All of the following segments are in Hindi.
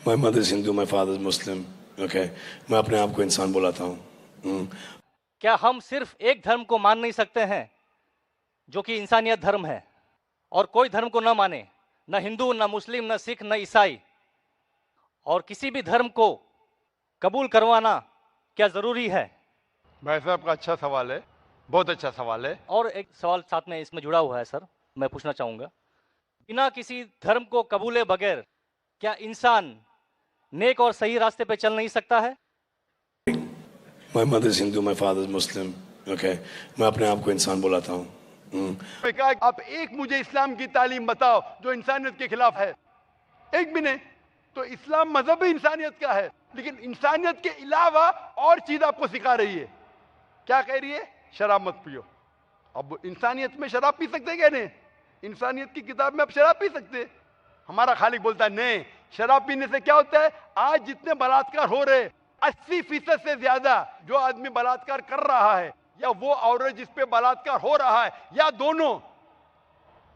My mother is Hindu, my father is Muslim. Okay, मैं अपने आप को इंसान बुलाता हूँ. क्या हम सिर्फ एक धर्म को मान नहीं सकते हैं जो कि इंसानियत धर्म है, और कोई धर्म को न माने, न हिंदू, न मुस्लिम, न सिख, न ईसाई, और किसी भी धर्म को कबूल करवाना क्या जरूरी है? भाई साहब का अच्छा सवाल है, बहुत अच्छा सवाल है। और एक सवाल साथ में इसमें जुड़ा हुआ है सर, मैं पूछना चाहूंगा, बिना किसी धर्म को कबूले बगैर क्या इंसान नेक और सही रास्ते पे चल नहीं सकता है? My mother is Hindu, my father is Muslim. Okay, मैं अपने आप को इंसान बुलाता हूँ. मैं कहा आप एक मुझे इस्लाम की तालीम बताओ जो इंसानियत के खिलाफ है, एक भी नहीं। तो इस्लाम मजहब ही इंसानियत का है, लेकिन इंसानियत के अलावा और चीज आपको सिखा रही है। क्या कह रही है? शराब मत पियो। अब इंसानियत में शराब पी सकते क्या? नहीं, इंसानियत की किताब में आप शराब पी सकते। हमारा खालिक बोलता है नहीं, शराब पीने से क्या होता है? आज जितने बलात्कार हो रहे, 80% से ज्यादा जो आदमी बलात्कार कर रहा है, या वो औरत जिस पे बलात्कार हो रहा है, या दोनों,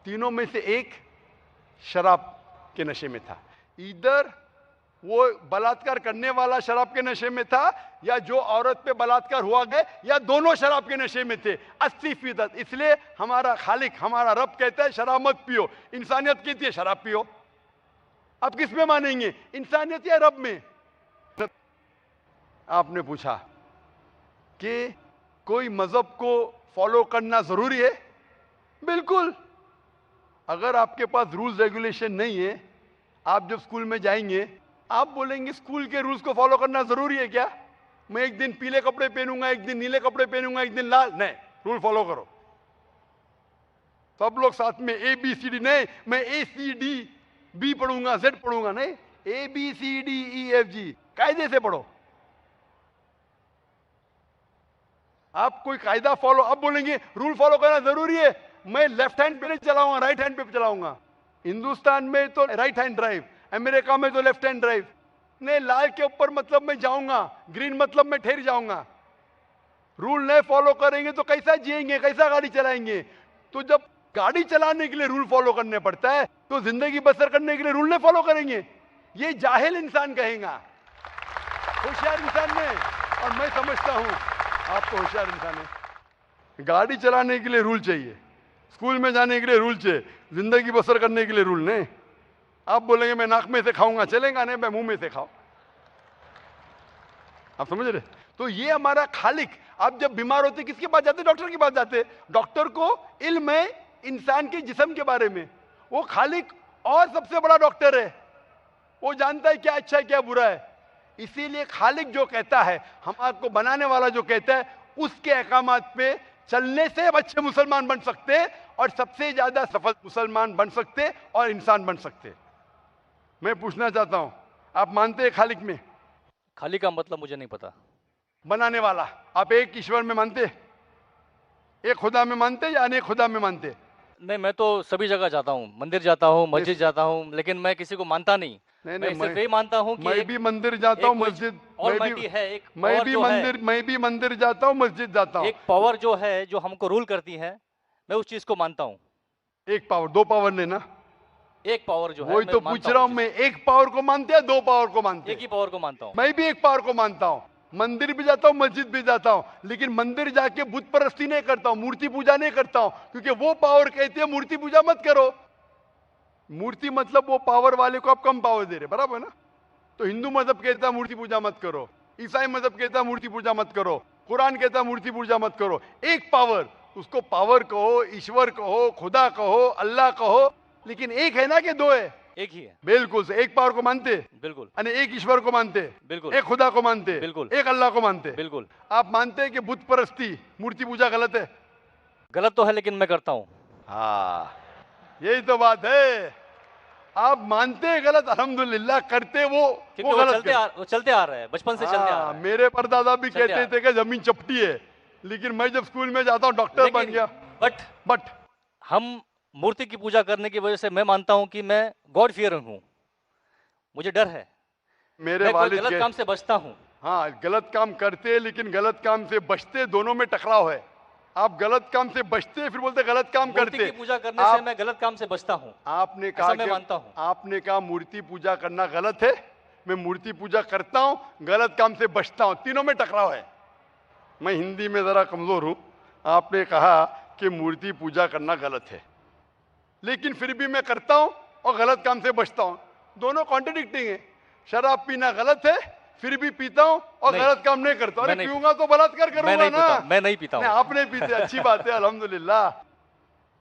तीनों में से एक शराब के नशे में था। इधर वो बलात्कार करने वाला शराब के नशे में था, या जो औरत पे बलात्कार हुआ गया, या दोनों शराब के नशे में थे, 80%। इसलिए हमारा खालिक, हमारा रब कहता है शराब मत पियो। इंसानियत कहती है शराब पियो। आप किस में मानेंगे, इंसानियत या रब में? आपने पूछा कि कोई मजहब को फॉलो करना जरूरी है। बिल्कुल। अगर आपके पास रूल्स रेगुलेशन नहीं है, आप जब स्कूल में जाएंगे, आप बोलेंगे स्कूल के रूल्स को फॉलो करना जरूरी है क्या? मैं एक दिन पीले कपड़े पहनूंगा, एक दिन नीले कपड़े पहनूंगा, एक दिन लाल। नहीं, रूल फॉलो करो। सब लोग साथ में ए बी सी डी। नहीं, मैं ए सी डी बी पढ़ूंगा, जेड पढ़ूंगा। नहीं, A B C D E F G कायदे से पढ़ो। आप कोई कायदा फॉलो, अब बोलेंगे रूल फॉलो करना जरूरी है, मैं लेफ्ट हैंड पे नहीं चलाऊंगा, राइट हैंड पे चलाऊंगा। हिंदुस्तान में तो राइट हैंड ड्राइव, अमेरिका में तो लेफ्ट हैंड ड्राइव। नहीं, लाल के ऊपर मतलब मैं जाऊंगा, ग्रीन मतलब मैं ठहर जाऊंगा। रूल नहीं फॉलो करेंगे तो कैसा जिएंगे, कैसा गाड़ी चलाएंगे? तो जब गाड़ी चलाने के लिए रूल फॉलो करने पड़ता है, तो जिंदगी बसर करने के लिए रूल नहीं फॉलो करेंगे? ये जाहिल इंसान कहेगा। होशियार इंसान ने, और मैं समझता हूं आप तो होशियार इंसान है। गाड़ी चलाने के लिए रूल चाहिए, स्कूल में जाने के लिए रूल चाहिए, जिंदगी बसर करने के लिए रूल नहीं। आप बोलेंगे मैं नाक में से खाऊंगा, चलेगा नहीं, मैं मुंह में से खाऊं। आप समझ रहे? तो ये हमारा खालिक। आप जब बीमार होते किसके पास जाते? डॉक्टर के पास जाते। डॉक्टर को इल्म है इंसान के जिस्म के बारे में। वो खालिक और सबसे बड़ा डॉक्टर है, वो जानता है क्या अच्छा है क्या बुरा है। इसीलिए खालिक जो कहता है, हम आपको बनाने वाला जो कहता है, उसके अहकामात पे चलने से अच्छे मुसलमान बन सकते, और सबसे ज्यादा सफल मुसलमान बन सकते और इंसान बन सकते। मैं पूछना चाहता हूं, आप मानते हैं खालिक में? खाली का मतलब मुझे नहीं पता। बनाने वाला। आप एक ईश्वर में मानते, एक खुदा में मानते, या अनेक खुदा में मानते? नहीं, मैं तो सभी जगह जाता हूँ, मंदिर जाता हूँ, मस्जिद जाता हूँ, लेकिन मैं किसी को मानता नहीं। मैं सिर्फ यही मानता हूँ कि मैं भी मंदिर जाता हूँ, मस्जिद, मैं भी मंदिर जाता हूँ, मस्जिद जाता हूँ। एक पावर जो है, जो हमको रूल करती है, मैं उस चीज को मानता हूँ। एक पावर, दो पावर नहीं ना? एक पावर जो है, वही तो पूछ रहा हूँ मैं, एक पावर को मानते हैं, दो पावर को मानते हैं? एक ही पावर को मानता हूँ। मैं भी एक पावर को मानता हूँ, मंदिर भी जाता हूँ, मस्जिद भी जाता हूँ, लेकिन मंदिर जाके बुत परस्ती नहीं करता हूँ, मूर्ति पूजा नहीं करता हूँ, क्योंकि वो पावर कहती है मूर्ति पूजा मत करो। मूर्ति मतलब वो पावर वाले को आप कम पावर दे रहे, बराबर है ना? तो हिंदू मजहब कहता है मूर्ति पूजा मत करो, ईसाई मजहब कहता है मूर्ति पूजा मत करो, कुरान कहता है मूर्ति पूजा मत करो। एक पावर, उसको पावर कहो, ईश्वर कहो, खुदा कहो, अल्लाह कहो, लेकिन एक है ना कि दो है? एक ही है। बिल्कुल से। एक पावर को मानते? बिल्कुल। यानी एक ईश्वर को मानते? बिल्कुल। एक खुदा को मानते? बिल्कुल। एक अल्लाह को मानते? बिल्कुल। आप मानते हैं कि बुत परस्ती, मूर्ति पूजा गलत है? गलत तो है, लेकिन मैं करता हूँ। हाँ, यही तो बात है। आप मानते हैं गलत, अल्हम्दुलिल्लाह, करते वो गलत वो चलते आ रहा है, बचपन से चलते आ रहा है। मेरे परदादा भी कहते थे कि जमीन चपटी है, लेकिन मैं जब स्कूल में जाता हूँ डॉक्टर बन गया। बट हम मूर्ति की पूजा करने की वजह से मैं मानता हूं कि मैं गॉड फियर हूं, मुझे डर है, मेरे वालिद गलत काम से बचता हूं। हाँ, गलत काम करते लेकिन गलत काम से बचते, दोनों में टकराव है। आप गलत काम से बचते, फिर बोलते गलत काम करते। मूर्ति की पूजा करने से मैं गलत काम से बचता हूं। आपने कहा, मैं मानता हूं। आपने कहा मूर्ति पूजा करना गलत है, मैं मूर्ति पूजा करता हूं, गलत काम से बचता हूं, तीनों में टकराव है। मैं हिंदी में जरा कमजोर हूं। आपने कहा कि मूर्ति पूजा करना गलत है, लेकिन फिर भी मैं करता हूं और गलत काम से बचता हूं, दोनों कॉन्ट्रडिक्टिंग है। शराब पीना गलत है, फिर भी पीता हूं और गलत काम नहीं करता। अरे पीऊंगा तो बलात्कार करूंगा ना। मैं नहीं पीता हूं। आप नहीं पीते, अच्छी बात है, अल्हम्दुलिल्लाह।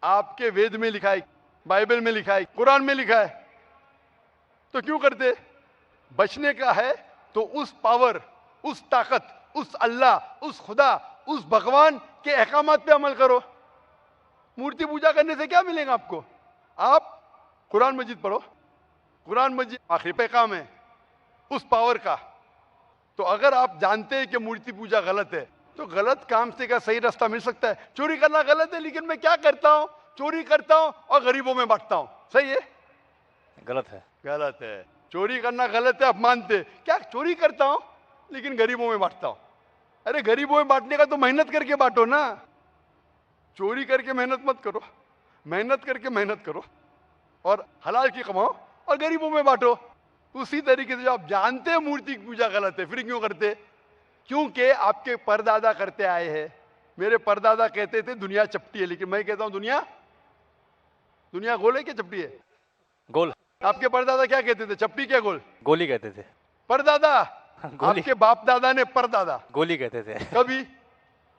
आपके वेद में लिखा है, बाइबल में लिखा है, कुरान में लिखा है, तो क्यों करते? बचने का है तो उस पावर, उस ताकत, उस अल्लाह, उस खुदा, उस भगवान के अहकामात पे अमल करो। मूर्ति पूजा करने से क्या मिलेगा आपको? आप कुरान मजीद पढ़ो, कुरान मजीद आखिरी पैगाम है उस पावर का। तो अगर आप जानते हैं कि मूर्ति पूजा गलत है, तो गलत काम से क्या सही रास्ता मिल सकता है? चोरी करना गलत है, लेकिन मैं क्या करता हूं? चोरी करता हूं और गरीबों में बांटता हूं। सही है? गलत है। गलत है। चोरी करना गलत है, आप मानते? क्या चोरी करता हूं लेकिन गरीबों में बांटता हूं। अरे गरीबों में बांटने का तो मेहनत करके बांटो ना। चोरी करके मेहनत मत करो, मेहनत करके मेहनत करो और हलाल की कमाओ और गरीबों में बांटो। उसी तरीके से जो आप जानते हैं मूर्ति की पूजा गलत है, फिर क्यों करते? क्योंकि आपके परदादा करते आए हैं। मेरे परदादा कहते थे दुनिया चपटी है, लेकिन मैं कहता हूं दुनिया गोल है क्या चपटी है? गोल। आपके परदादा क्या कहते थे? चपटी क्या गोल? गोली कहते थे। परदादा? गोली। आपके बाप दादा ने परदादा गोली कहते थे। कभी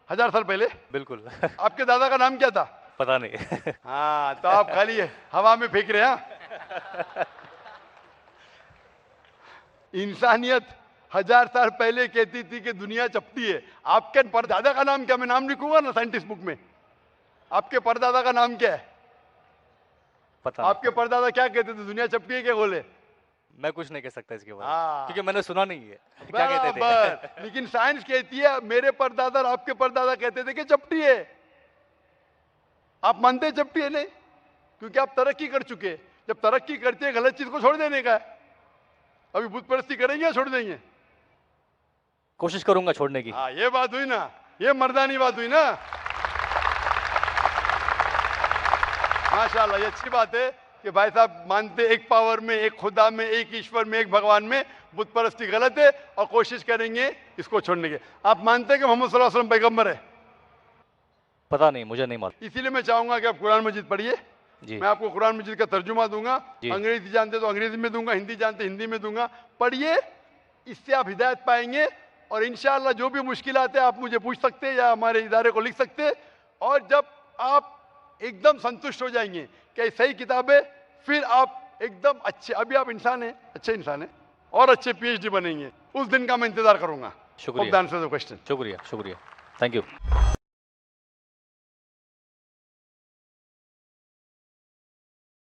1000 साल पहले? बिल्कुल। आपके दादा का नाम क्या था? पता नहीं। हाँ, तो आप खाली हवा में फेंक रहे हैं। इंसानियत 1000 साल पहले कहती थी कि दुनिया चपटी है। आपके परदादा का नाम क्या? मैं नाम लिखूंगा ना साइंटिस्ट बुक में। आपके परदादा का नाम क्या है? पता आपके परदादा क्या कहते थे? दुनिया चपटी है क्या गोल है? मैं कुछ नहीं कह सकता इसके बारे हाँ। में, क्योंकि मैंने सुना नहीं है क्या कहते थे। बराबर। लेकिन साइंस कहती है मेरे परदादा और आपके परदादा कहते थे कि चपटी है। आप मानते हैं चपटी है? नहीं, क्योंकि आप तरक्की कर चुके। जब तरक्की करते हैं गलत चीज को छोड़ देने का है। अभी बुत परस्ती करेंगे या छोड़ देंगे? कोशिश करूंगा छोड़ने की। हाँ, ये बात हुई ना, ये मर्दानी बात हुई ना। माशाल्लाह, ये अच्छी बात है कि भाई साहब मानते एक पावर में, एक खुदा में, एक ईश्वर में, एक भगवान में। बुत परस्ती गलत है और कोशिश करेंगे इसको छोड़ने के। आप मानते हैं कि मोहम्मद सल्लल्लाहु अलैहि वसल्लम पैगंबर है? पता नहीं, मुझे नहीं मालूम। इसीलिए मैं चाहूंगा कि आप कुरान मजीद पढ़िए। जी। मैं आपको कुरान मजीद का तर्जुमा दूंगा। जी। अंग्रेजी जानते तो अंग्रेजी में दूंगा, हिंदी जानते हिंदी में दूंगा। पढ़िए, इससे आप हिदायत पाएंगे और इंशाअल्लाह जो भी मुश्किलात है आप मुझे पूछ सकते हैं या हमारे इदारे को लिख सकते हैं। और जब आप एकदम संतुष्ट हो जाएंगे कि सही किताब है, फिर आप एकदम अच्छे, अभी आप इंसान हैं, अच्छे इंसान हैं और अच्छे PhD बनेंगे। उस दिन का मैं इंतजार करूंगा। शुक्रिया। क्वेश्चन। शुक्रिया, शुक्रिया। Thank you.